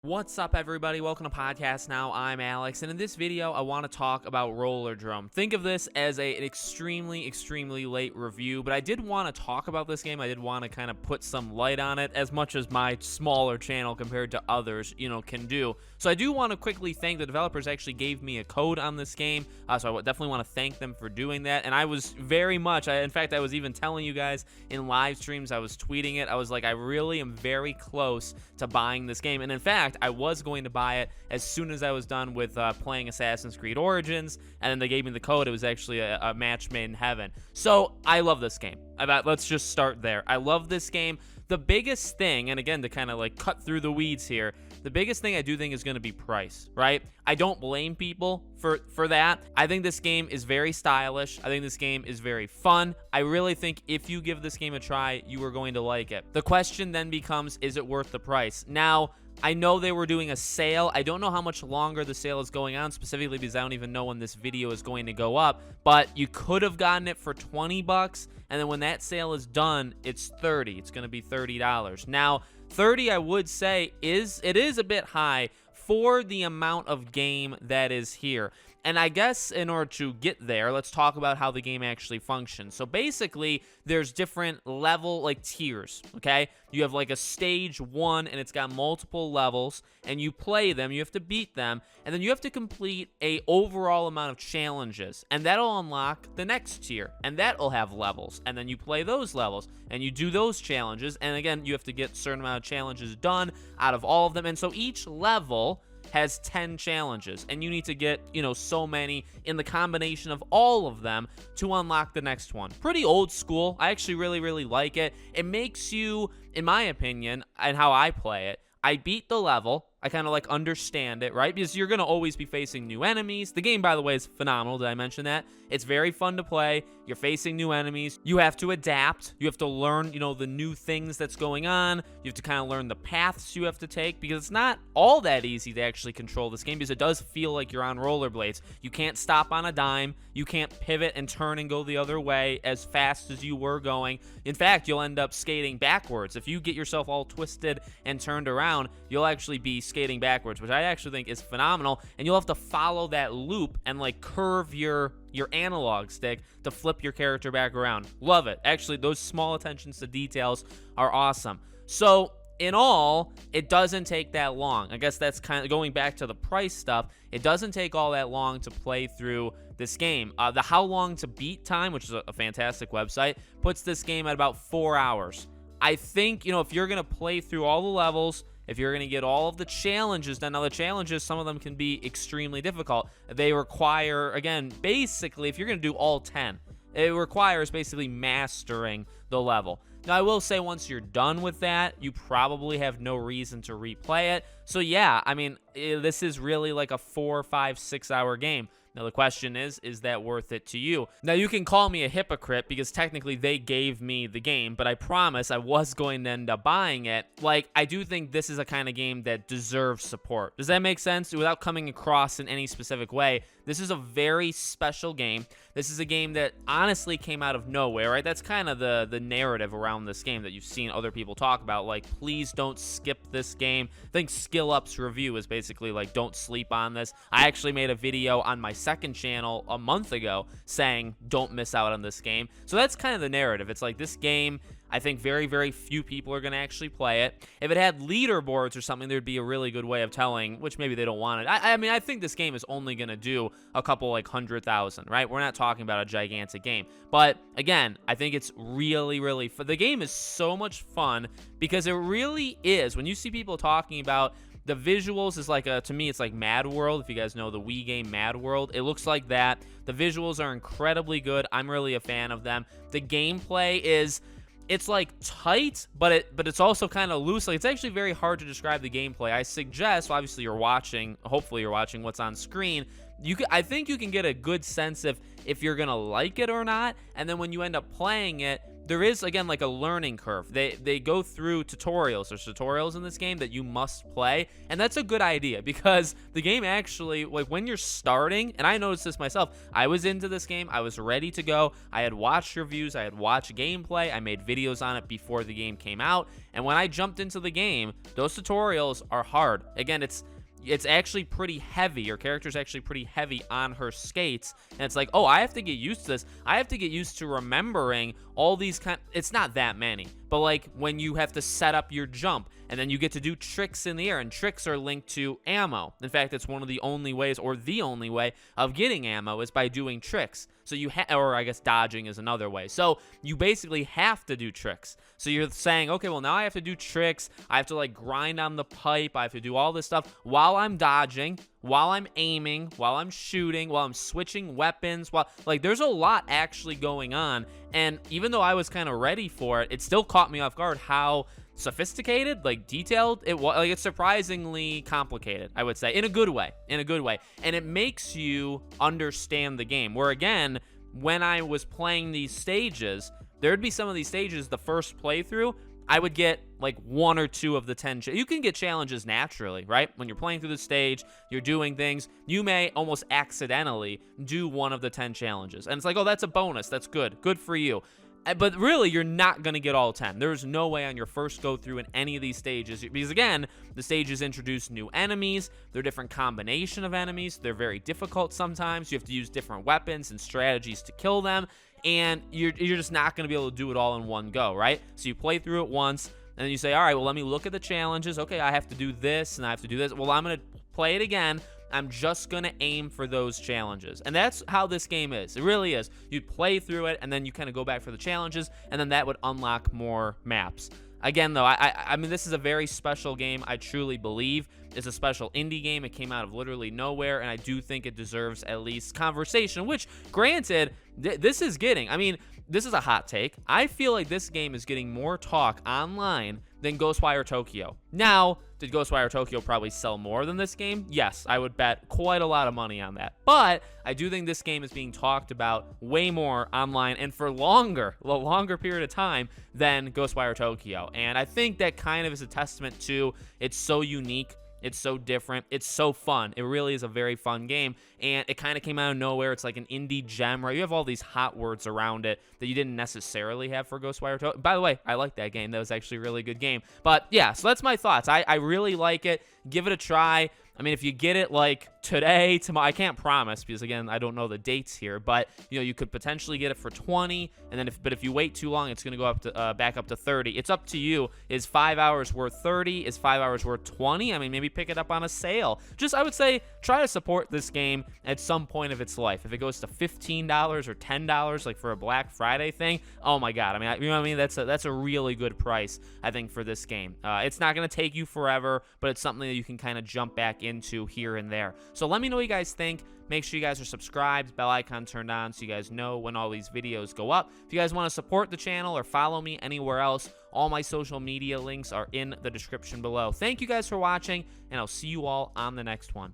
What's up, everybody? Welcome to Podcast Now. I'm Alex, and in this video, I want to talk about Rollerdrome. Think of this as an extremely late review, but I did want to talk about this game. I did want to kind of put some light on it, as much as my smaller channel compared to others, can do. So I do want to quickly thank the developers. Actually gave me a code on this game, so I definitely want to thank them for doing that. And I was very much, in fact, I was even telling you guys in live streams, I was tweeting it. I was like, I really am very close to buying this game, and in fact, I was going to buy it as soon as I was done with playing Assassin's Creed Origins, and then they gave me the code. It was actually a match made in heaven. So I love this game. Let's just start there. I love this game. The biggest thing, and again, to kind of like cut through the weeds here, the biggest thing I do think is going to be price, right? I don't blame people for that. I think this game is very stylish. I think this game is very fun. I really think if you give this game a try, you are going to like it. The question then becomes, is it worth the price? Now, I know they were doing a sale. I don't know how much longer the sale is going on, specifically because I don't even know when this video is going to go up, but you could have gotten it for 20 bucks, and then when that sale is done, it's 30. It's going to be $30. Now, 30, I would say, is a bit high for the amount of game that is here. And I guess in order to get there, let's talk about how the game actually functions. So basically, there's different level, like tiers, okay? You have like a stage 1, and it's got multiple levels, and you play them, you have to beat them, and then you have to complete a overall amount of challenges, and that'll unlock the next tier, and that'll have levels, and then you play those levels, and you do those challenges, and again, you have to get a certain amount of challenges done out of all of them, and so each level has 10 challenges, and you need to get, so many in the combination of all of them to unlock the next one. Pretty old school. I actually really like it. It makes you, in my opinion, and how I play it, I beat the level. I kind of like understand it, right? Because you're going to always be facing new enemies. The game, by the way, is phenomenal. Did I mention that? It's very fun to play. You're facing new enemies. You have to adapt. You have to learn, the new things that's going on. You have to kind of learn the paths you have to take, because it's not all that easy to actually control this game, because it does feel like you're on rollerblades. You can't stop on a dime. You can't pivot and turn and go the other way as fast as you were going. In fact, you'll end up skating backwards. If you get yourself all twisted and turned around, you'll actually be skating backwards, which I actually think is phenomenal, and you'll have to follow that loop and like curve your analog stick to flip your character back around. Love it. Actually, those small attentions to details are awesome. So in all, it doesn't take that long. I guess that's kind of going back to the price stuff. It doesn't take all that long to play through this game. The How Long to Beat time, which is a fantastic website, puts this game at about 4 hours. I think, if you're going to play through all the levels, if you're going to get all of the challenges done, now the challenges, some of them can be extremely difficult. They require, again, basically, if you're going to do all 10, it requires basically mastering the level. Now, I will say once you're done with that, you probably have no reason to replay it. So, yeah, I mean, this is really like a 4, 5, 6 hour game. Now, the question is that worth it to you? Now, you can call me a hypocrite because technically they gave me the game, but I promise I was going to end up buying it. Like, I do think this is a kind of game that deserves support. Does that make sense? Without coming across in any specific way, this is a very special game. This is a game that honestly came out of nowhere, right? That's kind of the narrative around this game that you've seen other people talk about. Like, please don't skip this game. I think Skill Up's review is basically like, don't sleep on this. I actually made a video on my second channel a month ago saying, don't miss out on this game. So that's kind of the narrative. It's like, this game, I think very few people are going to actually play it. If it had leaderboards or something, there'd be a really good way of telling, which maybe they don't want it. I mean, I think this game is only going to do a couple, like 100,000, right? We're not talking about a gigantic game. But again, I think it's really fun. The game is so much fun because it really is. When you see people talking about the visuals, is like to me, it's like Mad World. If you guys know the Wii game Mad World, it looks like that. The visuals are incredibly good. I'm really a fan of them. The gameplay is, it's like tight, but it's also kind of loose. Like, it's actually very hard to describe the gameplay. I suggest, obviously you're watching, hopefully you're watching what's on screen. I think you can get a good sense if you're gonna like it or not, and then when you end up playing it, there is, again, like a learning curve. They go through tutorials. There's tutorials in this game that you must play, and that's a good idea because the game actually, like, when you're starting, and I noticed this myself, I was into this game, I was ready to go, I had watched reviews, I had watched gameplay, I made videos on it before the game came out, and when I jumped into the game, those tutorials are hard. Again, it's actually pretty heavy. Your character's actually pretty heavy on her skates, and it's like, oh, I have to get used to this. I have to get used to remembering all these it's not that many, but like when you have to set up your jump, and then you get to do tricks in the air, and tricks are linked to ammo. In fact, it's one of the only ways, or the only way, of getting ammo is by doing tricks. So or I guess dodging is another way. So you basically have to do tricks. So you're saying, okay, well, now I have to do tricks. I have to like grind on the pipe. I have to do all this stuff while I'm dodging, while I'm aiming, while I'm shooting, while I'm switching weapons. Like, there's a lot actually going on. And even though I was kind of ready for it, it still caught me off guard how sophisticated, like detailed it was. Like, it's surprisingly complicated, I would say, in a good way, and it makes you understand the game. Where again, when I was playing these stages, there'd be some of these stages, the first playthrough, I would get like 1 or 2 of the 10. You can get challenges naturally, right? When you're playing through the stage, you're doing things, you may almost accidentally do 1 of the 10 challenges, and it's like, oh, that's a bonus, that's good for you. But really, you're not going to get all 10. There's no way on your first go through in any of these stages, because again, the stages introduce new enemies. They're different combination of enemies. They're very difficult sometimes. You have to use different weapons and strategies to kill them, and you're just not going to be able to do it all in one go, right? So you play through it once, and then you say, all right, well, let me look at the challenges. Okay, I have to do this, and I have to do this. Well, I'm going to play it again. I'm just going to aim for those challenges. And that's how this game is. It really is. You play through it, and then you kind of go back for the challenges, and then that would unlock more maps. Again, though, I mean, this is a very special game. I truly believe it's a special indie game. It came out of literally nowhere, and I do think it deserves at least conversation, which, granted, this is getting, I mean, this is a hot take. I feel like this game is getting more talk online than Ghostwire Tokyo. Now, did Ghostwire Tokyo probably sell more than this game? Yes, I would bet quite a lot of money on that. But I do think this game is being talked about way more online and for a longer period of time than Ghostwire Tokyo. And I think that kind of is a testament to it's so unique. It's so different. It's so fun. It really is a very fun game, and it kind of came out of nowhere. It's like an indie gem, right? You have all these hot words around it that you didn't necessarily have for Ghostwire Tokyo. By the way, I like that game. That was actually a really good game. But yeah, so that's my thoughts. I really like it. Give it a try. I mean, if you get it like today, tomorrow, I can't promise because again, I don't know the dates here, but you know, you could potentially get it for 20, and then if you wait too long, it's going to go up to back up to 30. It's up to you. Is 5 hours worth 30? Is 5 hours worth 20? I mean, maybe pick it up on a sale. Just, I would say, try to support this game at some point of its life. If it goes to $15 or $10, like for a Black Friday thing, oh my God. I mean, you know what I mean? That's a really good price, I think, for this game. It's not going to take you forever, but it's something that you can kind of jump back into here and there. So let me know what you guys think. Make sure you guys are subscribed, bell icon turned on so you guys know when all these videos go up. If you guys want to support the channel or follow me anywhere else, all my social media links are in the description below. Thank you guys for watching, and I'll see you all on the next one.